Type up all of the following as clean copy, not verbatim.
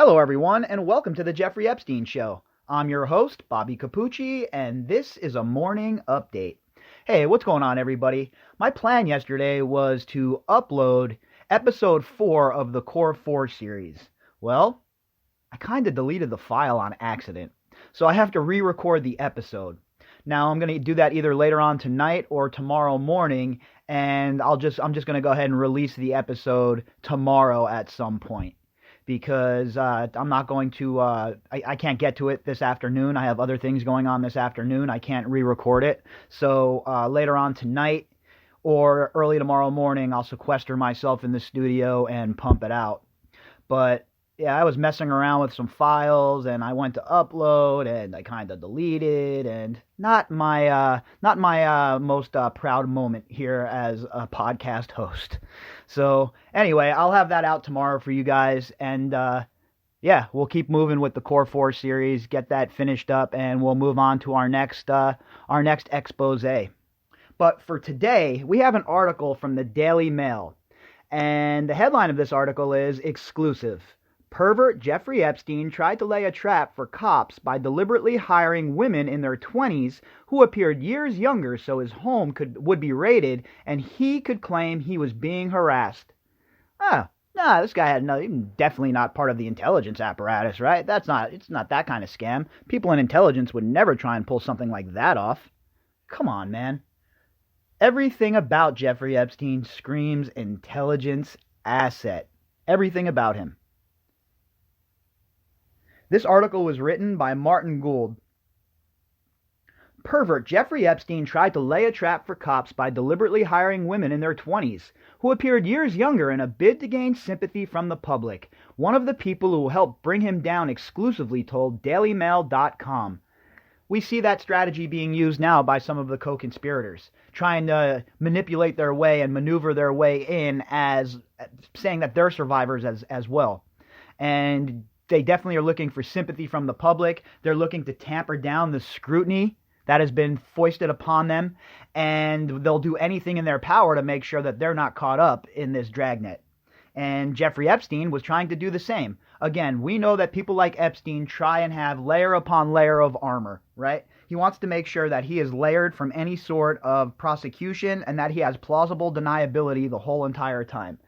Hello, everyone, and welcome to the Jeffrey Epstein Show. I'm your host, Bobbycapucci, and this is a morning update. Hey, what's going on, everybody? My plan yesterday was to upload episode 4 of the Core 4 series. Well, I kind of deleted the file on accident, so I have to re-record the episode. Now, I'm going to do that either later on tonight or tomorrow morning, and I'm just going to go ahead and release the episode tomorrow at some point. Because I'm not going to, I can't get to it this afternoon. I have other things going on this afternoon. I can't re-record it. So later on tonight or early tomorrow morning, I'll sequester myself in the studio and pump it out. But yeah, I was messing around with some files, and I went to upload, and I kind of deleted, and not my most proud moment here as a podcast host. So anyway, I'll have that out tomorrow for you guys, and yeah, we'll keep moving with the Core 4 series, get that finished up, and we'll move on to our next expose. But for today, we have an article from the Daily Mail, and the headline of this article is "Exclusive. Pervert Jeffrey Epstein tried to lay a trap for cops by deliberately hiring women in their 20s who appeared years younger so his home would be raided and he could claim he was being harassed." This guy had definitely not part of the intelligence apparatus, right? It's not that kind of scam. People in intelligence would never try and pull something like that off. Come on, man. Everything about Jeffrey Epstein screams intelligence asset. Everything about him. This article was written by Martin Gould. Pervert Jeffrey Epstein tried to lay a trap for cops by deliberately hiring women in their 20s, who appeared years younger in a bid to gain sympathy from the public. One of the people who helped bring him down exclusively told DailyMail.com. We see that strategy being used now by some of the co-conspirators, trying to manipulate their way and maneuver their way in as saying that they're survivors as well. And they definitely are looking for sympathy from the public. They're looking to tamper down the scrutiny that has been foisted upon them, and they'll do anything in their power to make sure that they're not caught up in this dragnet. And Jeffrey Epstein was trying to do the same. Again, we know that people like Epstein try and have layer upon layer of armor, right? He wants to make sure that he is layered from any sort of prosecution and that he has plausible deniability the whole entire time.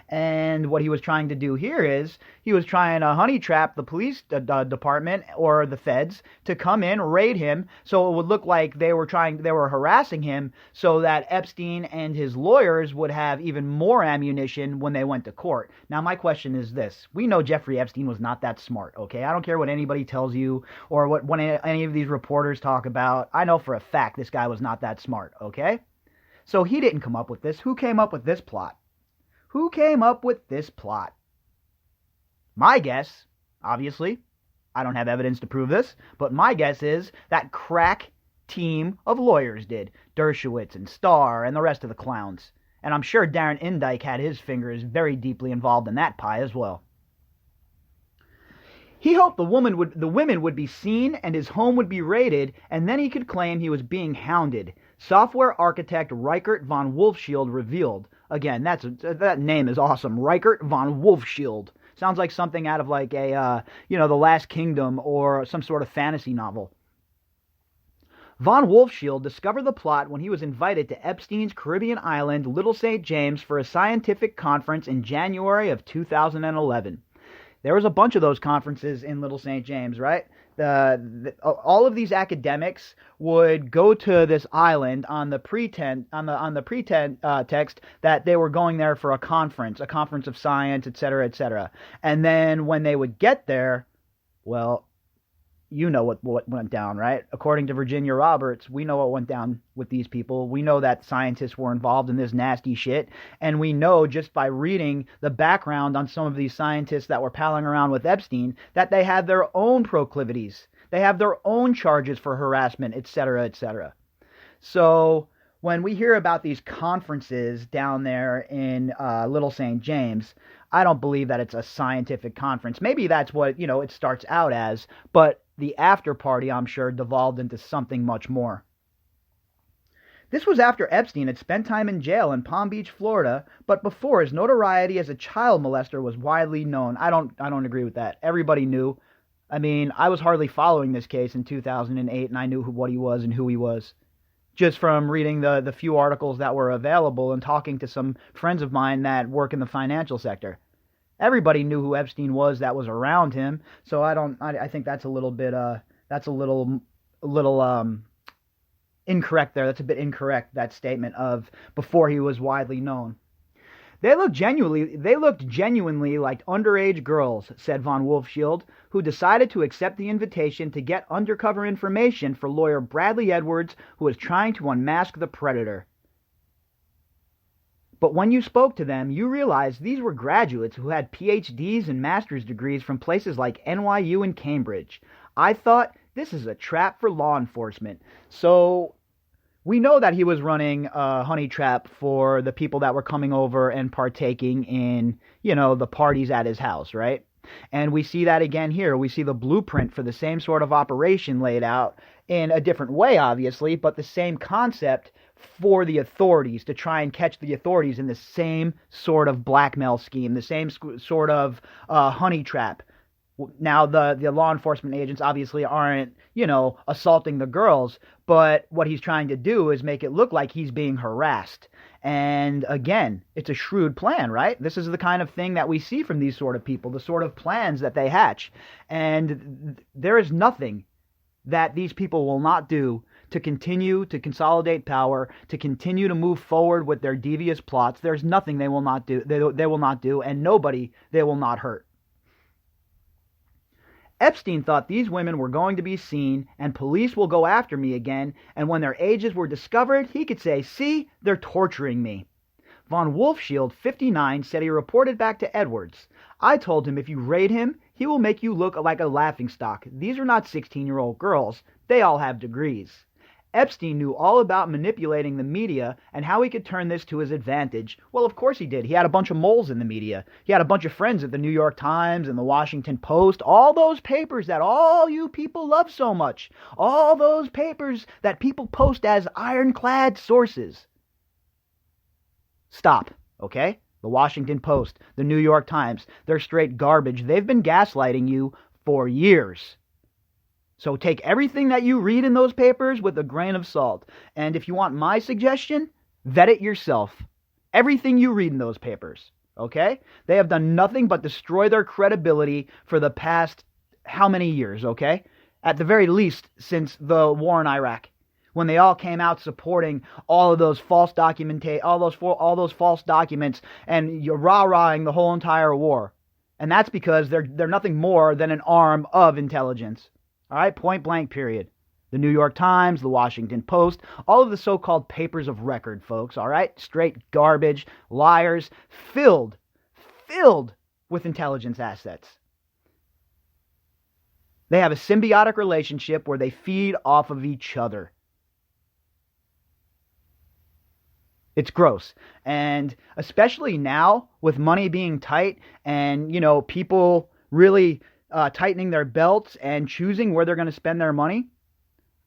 And what he was trying to do here is he was trying to honey trap the police department or the feds to come in, raid him, so it would look like they were harassing him, so that Epstein and his lawyers would have even more ammunition when they went to court. Now, my question is this. We know Jeffrey Epstein was not that smart, okay? I don't care what anybody tells you or what any of these reporters talk about. I know for a fact this guy was not that smart, okay? So he didn't come up with this. Who came up with this plot? Who came up with this plot? My guess, obviously, I don't have evidence to prove this, but my guess is that crack team of lawyers did. Dershowitz and Starr and the rest of the clowns. And I'm sure Darren Indyke had his fingers very deeply involved in that pie as well. He hoped the women would be seen and his home would be raided, and then he could claim he was being hounded. Software architect Reichart von Wolfshield revealed. Again, that name is awesome. Reichart von Wolfshield. Sounds like something out of like a, The Last Kingdom or some sort of fantasy novel. Von Wolfshield discovered the plot when he was invited to Epstein's Caribbean island, Little St. James, for a scientific conference in January of 2011. There was a bunch of those conferences in Little St. James, right? All of these academics would go to this island on the pretext that they were going there for a conference of science, etc., etc. And then when they would get there, well, you know what went down, right? According to Virginia Roberts, we know what went down with these people. We know that scientists were involved in this nasty shit, and we know just by reading the background on some of these scientists that were palling around with Epstein that they had their own proclivities. They have their own charges for harassment, etc., etc. So when we hear about these conferences down there in Little St. James, I don't believe that it's a scientific conference. Maybe that's what, it starts out as, but the after party, I'm sure, devolved into something much more. This was after Epstein had spent time in jail in Palm Beach, Florida, but before his notoriety as a child molester was widely known. I don't agree with that. Everybody knew. I mean, I was hardly following this case in 2008, and I knew what he was and who he was, just from reading the few articles that were available and talking to some friends of mine that work in the financial sector. Everybody knew who Epstein was that was around him, so I think that's a little bit, that's a little incorrect there. That's a bit incorrect, that statement of before he was widely known. They looked genuinely like underage girls, said von Wolfshield, who decided to accept the invitation to get undercover information for lawyer Bradley Edwards, who was trying to unmask the predator. But when you spoke to them, you realized these were graduates who had PhDs and master's degrees from places like NYU and Cambridge. I thought, this is a trap for law enforcement. So we know that he was running a honey trap for the people that were coming over and partaking in, the parties at his house, right? And we see that again here. We see the blueprint for the same sort of operation laid out in a different way, obviously, but the same concept for the authorities, to try and catch the authorities in the same sort of blackmail scheme, the same sort of honey trap. Now, the law enforcement agents obviously aren't, assaulting the girls, but what he's trying to do is make it look like he's being harassed. And again, it's a shrewd plan, right? This is the kind of thing that we see from these sort of people, the sort of plans that they hatch. And there is nothing that these people will not do to continue to consolidate power, to continue to move forward with their devious plots. There's nothing they will not do. They will not do, and nobody they will not hurt. Epstein thought these women were going to be seen, and police will go after me again, and when their ages were discovered, he could say, see, they're torturing me. Von Wolfshield, 59, said he reported back to Edwards, I told him if you raid him, he will make you look like a laughingstock. These are not 16-year-old girls. They all have degrees. Epstein knew all about manipulating the media and how he could turn this to his advantage. Well, of course he did. He had a bunch of moles in the media. He had a bunch of friends at the New York Times and the Washington Post, all those papers that all you people love so much, all those papers that people post as ironclad sources. Stop, okay? The Washington Post, the New York Times, they're straight garbage. They've been gaslighting you for years. So take everything that you read in those papers with a grain of salt. And if you want my suggestion, vet it yourself. Everything you read in those papers, okay? They have done nothing but destroy their credibility for the past how many years, okay? At the very least, since the war in Iraq, when they all came out supporting all of those false all those false documents, and you're rah-rahing the whole entire war. And that's because they're nothing more than an arm of intelligence. All right, point blank, period. The New York Times, the Washington Post, all of the so-called papers of record, folks, all right? Straight garbage, liars, filled with intelligence assets. They have a symbiotic relationship where they feed off of each other. It's gross. And especially now, with money being tight and, people really tightening their belts and choosing where they're going to spend their money.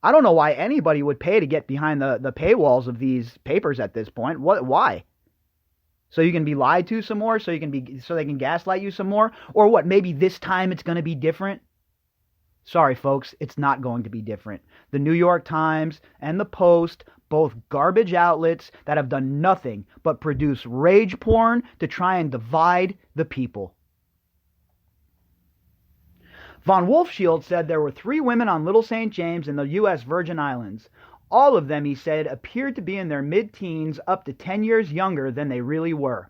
I don't know why anybody would pay to get behind the paywalls of these papers at this point. Why? So you can be lied to some more? So they can gaslight you some more? Or what? Maybe this time it's going to be different? Sorry, folks, it's not going to be different. The New York Times and the Post, both garbage outlets that have done nothing but produce rage porn to try and divide the people. Von Wolfshield said there were 3 women on Little St. James in the U.S. Virgin Islands. All of them, he said, appeared to be in their mid-teens, up to 10 years younger than they really were.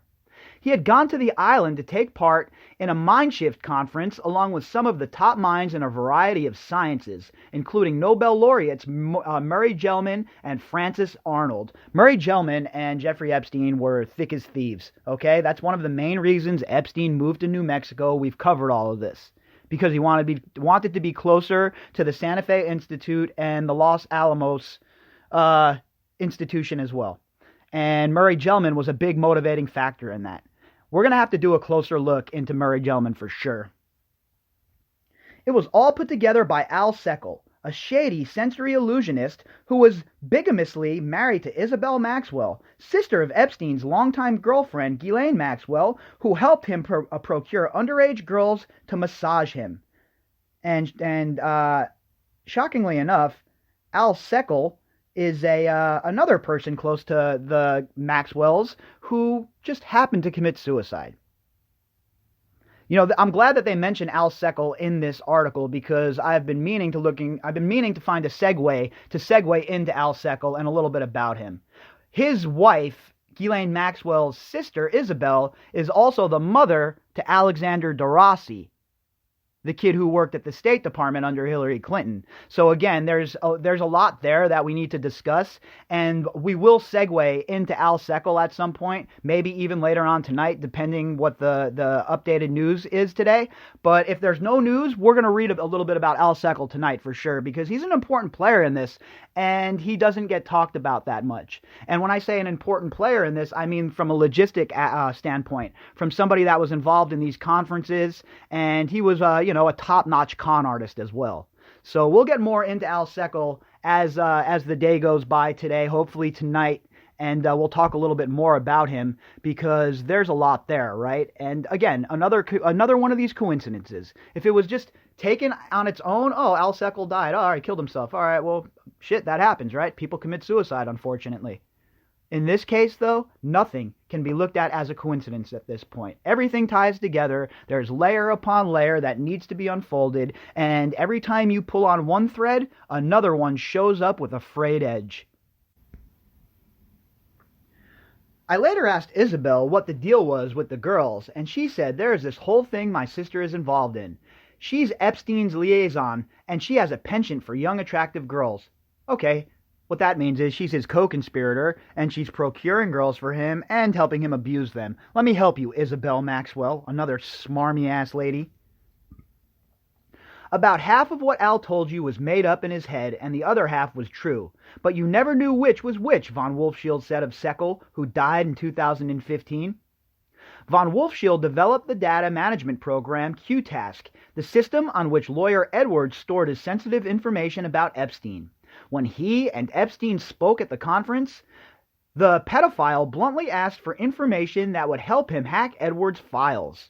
He had gone to the island to take part in a mindshift conference along with some of the top minds in a variety of sciences, including Nobel laureates Murray Gell-Mann and Francis Arnold. Murray Gell-Mann and Jeffrey Epstein were thick as thieves, okay? That's one of the main reasons Epstein moved to New Mexico. We've covered all of this. Because he wanted to be closer to the Santa Fe Institute and the Los Alamos institution as well. And Murray Gell-Mann was a big motivating factor in that. We're going to have to do a closer look into Murray Gell-Mann for sure. It was all put together by Al Seckel, a shady sensory illusionist who was bigamously married to Isabel Maxwell, sister of Epstein's longtime girlfriend Ghislaine Maxwell, who helped him procure underage girls to massage him. And shockingly enough, Al Seckel is another person close to the Maxwells who just happened to commit suicide. You know, I'm glad that they mentioned Al Seckel in this article because I've been meaning to find a segue into Al Seckel and a little bit about him. His wife, Ghislaine Maxwell's sister, Isabel, is also the mother to Alexander de Rossi, the kid who worked at the State Department under Hillary Clinton. So again, there's a lot there that we need to discuss, and we will segue into Al Seckel at some point, maybe even later on tonight, depending what the updated news is today. But if there's no news, we're going to read a little bit about Al Seckel tonight for sure, because he's an important player in this, and he doesn't get talked about that much. And when I say an important player in this, I mean from a logistic standpoint, from somebody that was involved in these conferences, and he was a top-notch con artist as well. So we'll get more into Al Seckel as the day goes by today, hopefully tonight, and we'll talk a little bit more about him because there's a lot there, right? And again, another one of these coincidences. If it was just taken on its own, oh, Al Seckel died, all right, killed himself, all right, well, shit, that happens, right? People commit suicide, unfortunately. In this case, though, nothing can be looked at as a coincidence at this point. Everything ties together. There's layer upon layer that needs to be unfolded, and every time you pull on one thread, another one shows up with a frayed edge. I later asked Isabel what the deal was with the girls, and she said there is this whole thing my sister is involved in. She's Epstein's liaison, and she has a penchant for young, attractive girls. Okay. What that means is she's his co-conspirator, and she's procuring girls for him and helping him abuse them. Let me help you, Isabel Maxwell, another smarmy-ass lady. About half of what Al told you was made up in his head, and the other half was true. But you never knew which was which, von Wolfshield said of Seckel, who died in 2015. Von Wolfshield developed the data management program QTask, the system on which lawyer Edwards stored his sensitive information about Epstein. When he and Epstein spoke at the conference, the pedophile bluntly asked for information that would help him hack Edwards' files.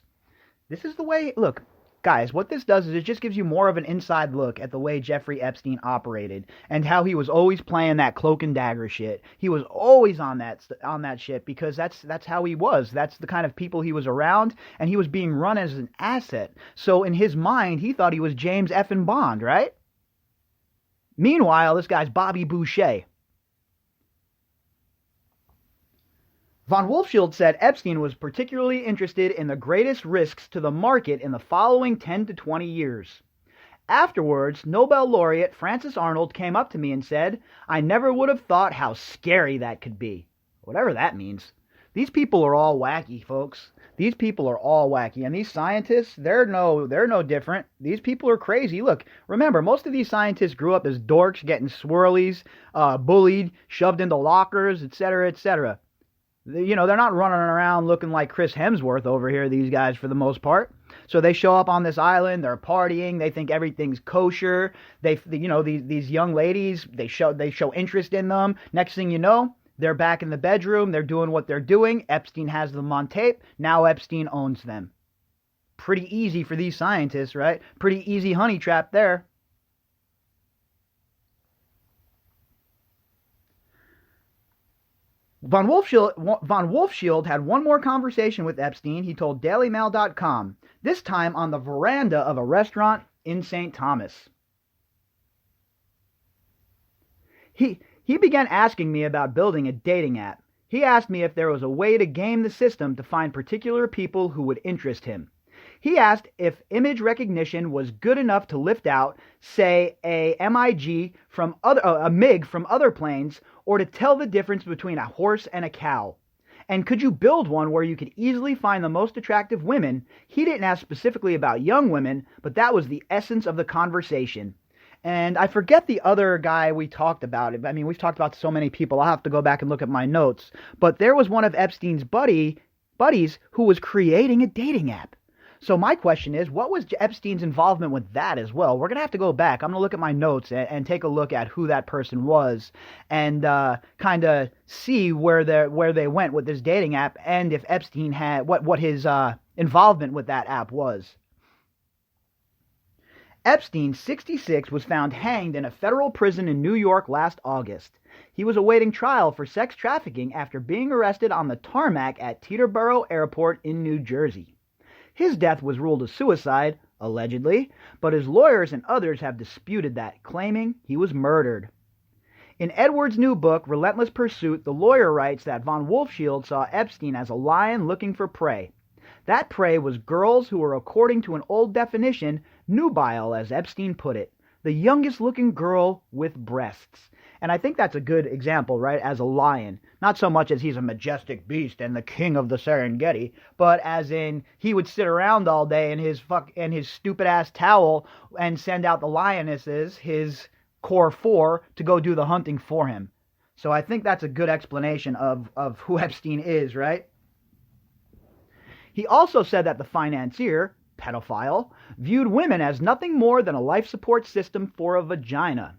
This is the way, look, guys, what this does is it just gives you more of an inside look at the way Jeffrey Epstein operated and how he was always playing that cloak and dagger shit. He was always on that shit because that's how he was. That's the kind of people he was around, and he was being run as an asset. So in his mind, he thought he was James effing Bond, right? Meanwhile, this guy's Bobby Boucher. Von Wolfshield said Epstein was particularly interested in the greatest risks to the market in the following 10 to 20 years. Afterwards, Nobel laureate Francis Arnold came up to me and said, "I never would have thought how scary that could be." Whatever that means. These people are all wacky, folks. These people are all wacky. And these scientists, they're no different. These people are crazy. Look, remember, most of these scientists grew up as dorks, getting swirlies, bullied, shoved into lockers, etc., etc. They're not running around looking like Chris Hemsworth over here, these guys, for the most part. So they show up on this island, they're partying, they think everything's kosher. These young ladies, they show interest in them. Next thing you know, they're back in the bedroom. They're doing what they're doing. Epstein has them on tape. Now Epstein owns them. Pretty easy for these scientists, right? Pretty easy honey trap there. Von Wolfshield had one more conversation with Epstein, he told DailyMail.com, this time on the veranda of a restaurant in St. Thomas. He began asking me about building a dating app. He asked me if there was a way to game the system to find particular people who would interest him. He asked if image recognition was good enough to lift out, say, a MiG from other planes, or to tell the difference between a horse and a cow. And could you build one where you could easily find the most attractive women? He didn't ask specifically about young women, but that was the essence of the conversation. And I forget the other guy we talked about. I mean, we've talked about so many people. I'll have to go back and look at my notes. But there was one of Epstein's buddies who was creating a dating app. So my question is, what was Epstein's involvement with that as well? We're going to have to go back. I'm going to look at my notes and take a look at who that person was and kind of see where they went with this dating app and if Epstein had what his involvement with that app was. Epstein, 66, was found hanged in a federal prison in New York last August. He was awaiting trial for sex trafficking after being arrested on the tarmac at Teterboro Airport in New Jersey. His death was ruled a suicide, allegedly, but his lawyers and others have disputed that, claiming he was murdered. In Edwards' new book, Relentless Pursuit, the lawyer writes that von Wolfshield saw Epstein as a lion looking for prey. That prey was girls who were, according to an old definition, nubile, as Epstein put it, the youngest-looking girl with breasts. And I think that's a good example, right, as a lion. Not so much as he's a majestic beast and the king of the Serengeti, but as in he would sit around all day in his stupid-ass towel and send out the lionesses, his core four, to go do the hunting for him. So I think that's a good explanation of who Epstein is, right? He also said that the financier, pedophile, viewed women as nothing more than a life support system for a vagina.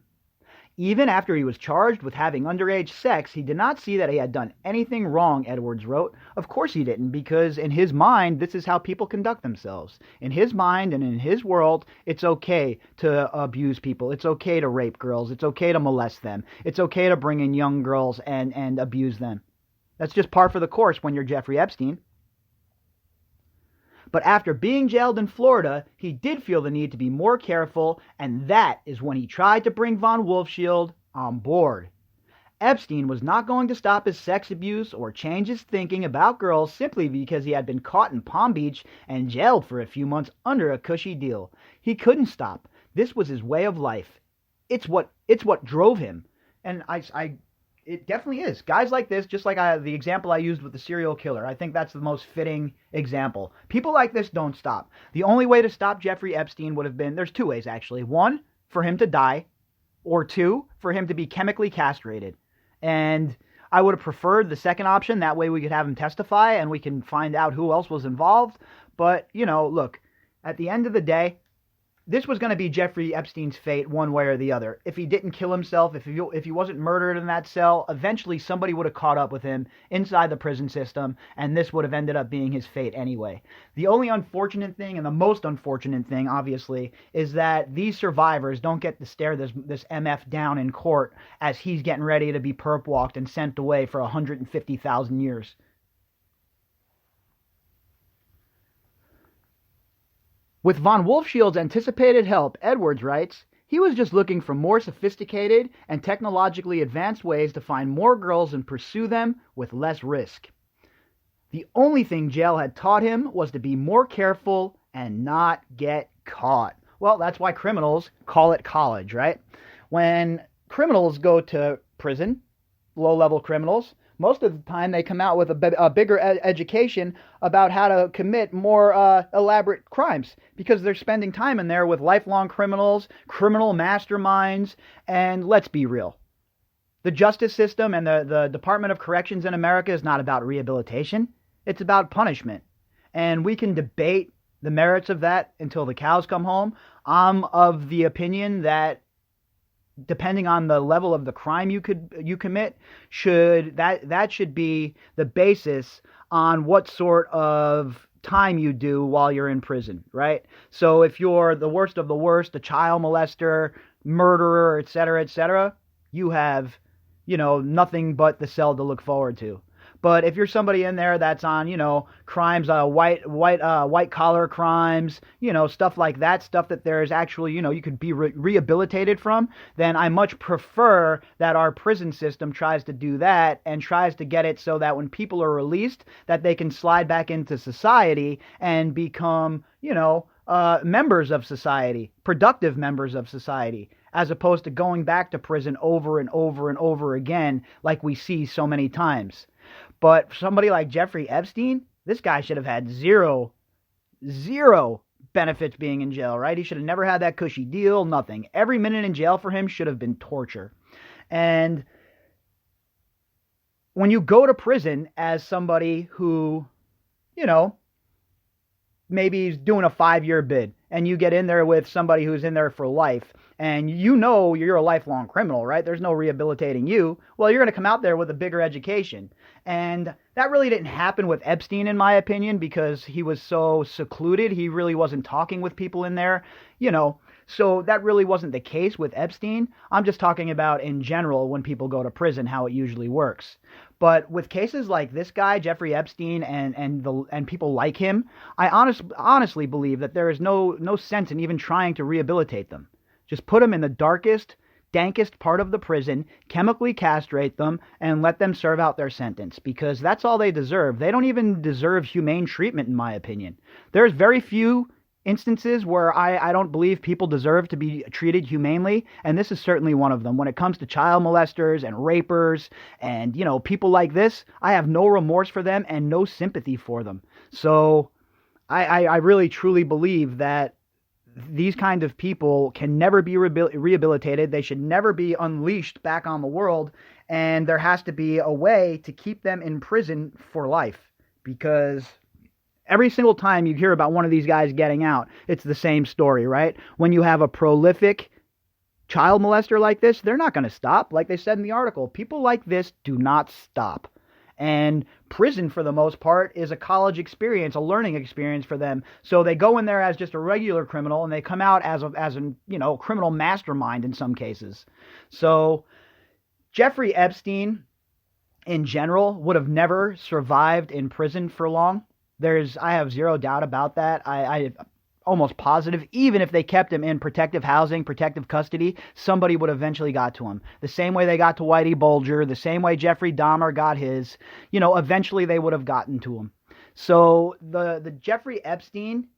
Even after he was charged with having underage sex, he did not see that he had done anything wrong, Edwards wrote. Of course he didn't, because in his mind, this is how people conduct themselves. In his mind and in his world, it's okay to abuse people. It's okay to rape girls. It's okay to molest them. It's okay to bring in young girls and abuse them. That's just par for the course when you're Jeffrey Epstein. But after being jailed in Florida, he did feel the need to be more careful, and that is when he tried to bring von Wolfshield on board. Epstein was not going to stop his sex abuse or change his thinking about girls simply because he had been caught in Palm Beach and jailed for a few months under a cushy deal. He couldn't stop. This was his way of life. It's what drove him. And it definitely is. Guys like this, just like the example I used with the serial killer, I think that's the most fitting example. People like this don't stop. The only way to stop Jeffrey Epstein would have been, there's two ways actually. One, for him to die, or two, for him to be chemically castrated. And I would have preferred the second option. That way we could have him testify and we can find out who else was involved. But, look, at the end of the day, this was going to be Jeffrey Epstein's fate one way or the other. If he didn't kill himself, if he wasn't murdered in that cell, eventually somebody would have caught up with him inside the prison system, and this would have ended up being his fate anyway. The only unfortunate thing, and the most unfortunate thing, obviously, is that these survivors don't get to stare this MF down in court as he's getting ready to be perp walked and sent away for 150,000 years. With von Wolfshield's anticipated help, Edwards writes, he was just looking for more sophisticated and technologically advanced ways to find more girls and pursue them with less risk. The only thing jail had taught him was to be more careful and not get caught. Well, that's why criminals call it college, right? When criminals go to prison, low-level criminals, most of the time they come out with a bigger education about how to commit more elaborate crimes because they're spending time in there with lifelong criminals, criminal masterminds, and let's be real. The justice system and the Department of Corrections in America is not about rehabilitation. It's about punishment. And we can debate the merits of that until the cows come home. I'm of the opinion that depending on the level of the crime you commit, that should be the basis on what sort of time you do while you're in prison, right? So if you're the worst of the worst, a child molester, murderer, etc., you have, nothing but the cell to look forward to. But if you're somebody in there that's on, crimes, white collar crimes, stuff like that, stuff that there's actually, you could be rehabilitated from, then I much prefer that our prison system tries to do that and tries to get it so that when people are released, that they can slide back into society and become, members of society, productive members of society, as opposed to going back to prison over and over and over again like we see so many times. But somebody like Jeffrey Epstein, this guy should have had zero benefits being in jail, right? He should have never had that cushy deal, nothing. Every minute in jail for him should have been torture. And when you go to prison as somebody who, maybe he's doing a 5-year bid, and you get in there with somebody who's in there for life, and you know you're a lifelong criminal, right? There's no rehabilitating you. Well, you're going to come out there with a bigger education. And that really didn't happen with Epstein, in my opinion, because he was so secluded. He really wasn't talking with people in there, So that really wasn't the case with Epstein. I'm just talking about in general when people go to prison, how it usually works. But with cases like this guy, Jeffrey Epstein, and people like him, I honestly believe that there is no sense in even trying to rehabilitate them. Just put them in the darkest, dankest part of the prison, chemically castrate them, and let them serve out their sentence, because that's all they deserve. They don't even deserve humane treatment, in my opinion. There's very few instances where I don't believe people deserve to be treated humanely, and this is certainly one of them. When it comes to child molesters and rapers and, people like this, I have no remorse for them and no sympathy for them. So I really truly believe that these kind of people can never be rehabilitated. They should never be unleashed back on the world, and there has to be a way to keep them in prison for life, because every single time you hear about one of these guys getting out, it's the same story, right? When you have a prolific child molester like this, they're not going to stop. Like they said in the article, people like this do not stop. And prison, for the most part, is a college experience, a learning experience for them. So they go in there as just a regular criminal, and they come out as a criminal mastermind in some cases. So Jeffrey Epstein, in general, would have never survived in prison for long. I have zero doubt about that. I almost positive, even if they kept him in protective housing, protective custody, somebody would eventually got to him. The same way they got to Whitey Bulger, the same way Jeffrey Dahmer got his, eventually they would have gotten to him. So the Jeffrey Epstein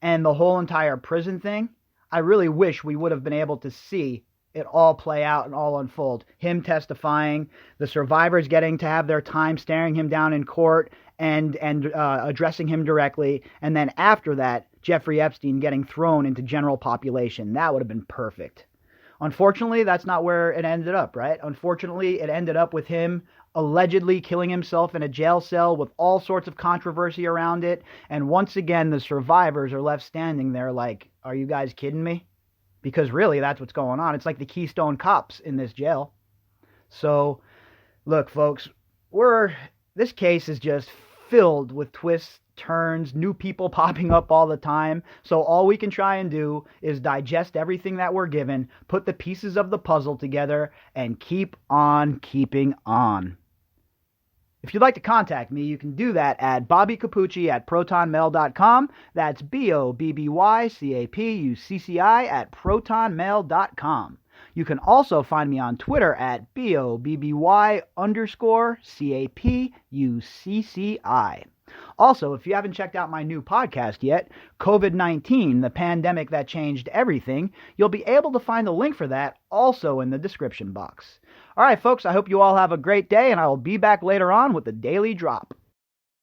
and the whole entire prison thing, I really wish we would have been able to see it all play out and all unfold. Him testifying, the survivors getting to have their time staring him down in court and addressing him directly, and then after that, Jeffrey Epstein getting thrown into general population. That would have been perfect. Unfortunately, that's not where it ended up, right? Unfortunately, it ended up with him allegedly killing himself in a jail cell with all sorts of controversy around it, and once again, the survivors are left standing there like, are you guys kidding me? Because really, that's what's going on. It's like the Keystone Cops in this jail. So, look, folks, this case is just filled with twists, turns, new people popping up all the time. So all we can try and do is digest everything that we're given, put the pieces of the puzzle together, and keep on keeping on. If you'd like to contact me, you can do that at bobbycapucci@protonmail.com. That's BOBBYCAPUCCI@protonmail.com. You can also find me on Twitter at BOBBY_CAPUCCI. Also, if you haven't checked out my new podcast yet, COVID-19, the pandemic that changed everything, you'll be able to find a link for that also in the description box. All right, folks, I hope you all have a great day, and I will be back later on with the Daily Drop.